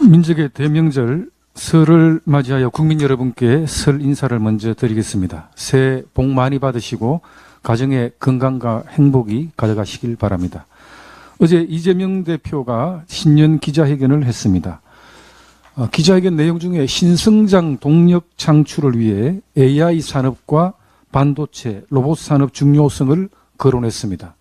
민족의 대명절 설을 맞이하여 국민 여러분께 설 인사를 먼저 드리겠습니다. 새해 복 많이 받으시고 가정의 건강과 행복이 가져가시길 바랍니다. 어제 이재명 대표가 신년 기자회견을 했습니다. 기자회견 내용 중에 신성장 동력 창출을 위해 AI 산업과 반도체, 로봇 산업 중요성을 거론했습니다.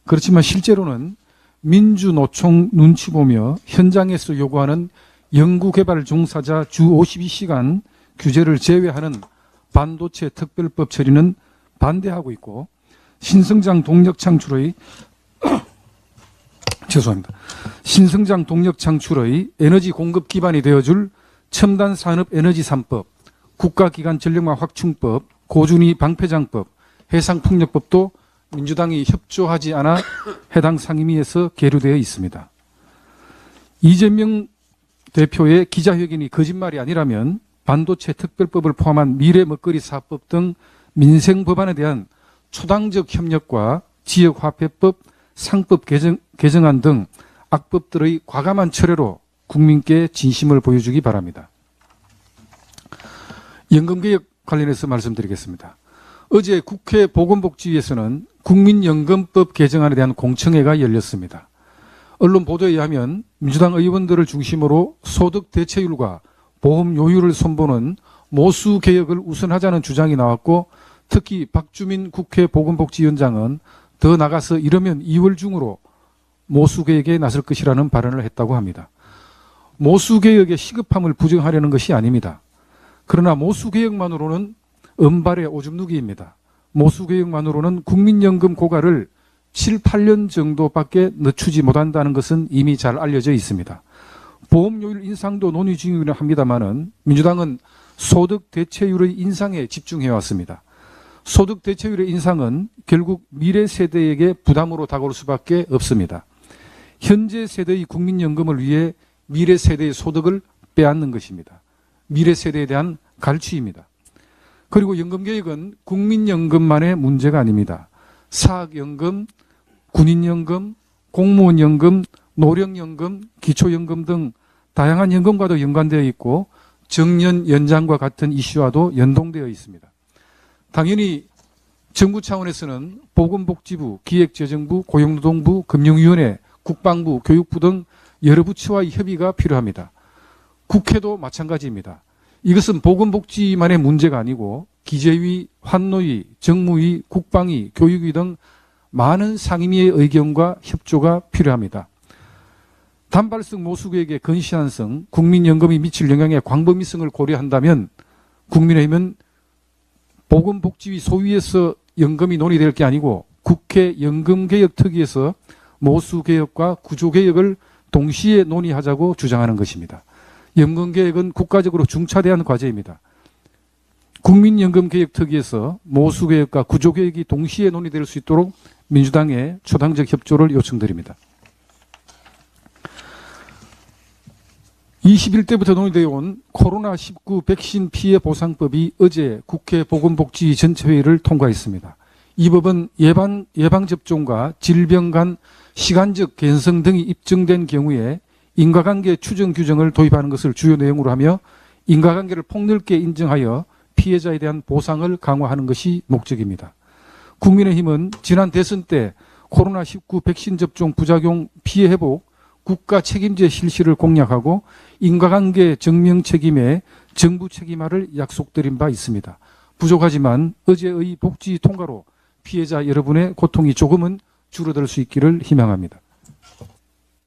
그렇지만 실제로는 민주노총 눈치 보며 현장에서 요구하는 연구개발 종사자 주 52시간 규제를 제외하는 반도체 특별법 처리는 반대하고 있고, 신성장 동력 창출의 신성장 동력 창출의 에너지 공급 기반이 되어줄 첨단 산업 에너지 3법, 국가기관 전력망 확충법, 고준위 방패장법, 해상풍력법도 민주당이 협조하지 않아 해당 상임위에서 계류되어 있습니다. 이재명 대표의 기자회견이 거짓말이 아니라면 반도체 특별법을 포함한 미래 먹거리 사법 등 민생 법안에 대한 초당적 협력과 지역화폐법, 상법 개정안 등 악법들의 과감한 철회로 국민께 진심을 보여주기 바랍니다. 연금개혁 관련해서 말씀드리겠습니다. 어제 국회 보건복지위에서는 국민연금법 개정안에 대한 공청회가 열렸습니다. 언론 보도에 의하면 민주당 의원들을 중심으로 소득 대체율과 보험 요율을 손보는 모수 개혁을 우선하자는 주장이 나왔고, 특히 박주민 국회 보건복지위원장은 더 나가서 이르면 2월 중으로 모수 개혁에 나설 것이라는 발언을 했다고 합니다. 모수 개혁의 시급함을 부정하려는 것이 아닙니다. 그러나 모수 개혁만으로는 은발의 오줌 누기입니다. 모수 개혁만으로는 국민연금 고갈을 7, 8년 정도밖에 늦추지 못한다는 것은 이미 잘 알려져 있습니다. 보험료율 인상도 논의 중이긴 합니다만은 민주당은 소득 대체율의 인상에 집중해왔습니다. 소득 대체율의 인상은 결국 미래 세대에게 부담으로 다가올 수밖에 없습니다. 현재 세대의 국민연금을 위해 미래 세대의 소득을 빼앗는 것입니다. 미래 세대에 대한 갈취입니다. 그리고 연금개혁은 국민연금만의 문제가 아닙니다. 사학연금, 군인연금, 공무원연금, 노령연금, 기초연금 등 다양한 연금과도 연관되어 있고 정년 연장과 같은 이슈와도 연동되어 있습니다. 당연히 정부 차원에서는 보건복지부, 기획재정부, 고용노동부, 금융위원회, 국방부, 교육부 등 여러 부처와의 협의가 필요합니다. 국회도 마찬가지입니다. 이것은 보건복지만의 문제가 아니고 기재위, 환노위, 정무위, 국방위, 교육위 등 많은 상임위의 의견과 협조가 필요합니다. 단발성 모수개혁의 건시한성, 국민연금이 미칠 영향의 광범위성을 고려한다면 국민의힘은 보건복지위 소위에서 연금이 논의될 게 아니고 국회 연금개혁특위에서 모수개혁과 구조개혁을 동시에 논의하자고 주장하는 것입니다. 연금개혁은 국가적으로 중차대한 과제입니다. 국민연금개혁특위에서 모수개혁과 구조개혁이 동시에 논의될 수 있도록 민주당의 초당적 협조를 요청드립니다. 21대부터 논의되어 온 코로나19 백신 피해 보상법이 어제 국회 보건복지위 전체회의를 통과했습니다. 이 법은 예방접종과 질병 간 시간적 개연성 등이 입증된 경우에 인과관계 추정 규정을 도입하는 것을 주요 내용으로 하며 인과관계를 폭넓게 인정하여 피해자에 대한 보상을 강화하는 것이 목적입니다. 국민의힘은 지난 대선 때 코로나19 백신 접종 부작용 피해 회복, 국가 책임제 실시를 공약하고 인과관계 증명 책임에 정부 책임화를 약속드린 바 있습니다. 부족하지만 어제의 복지 통과로 피해자 여러분의 고통이 조금은 줄어들 수 있기를 희망합니다.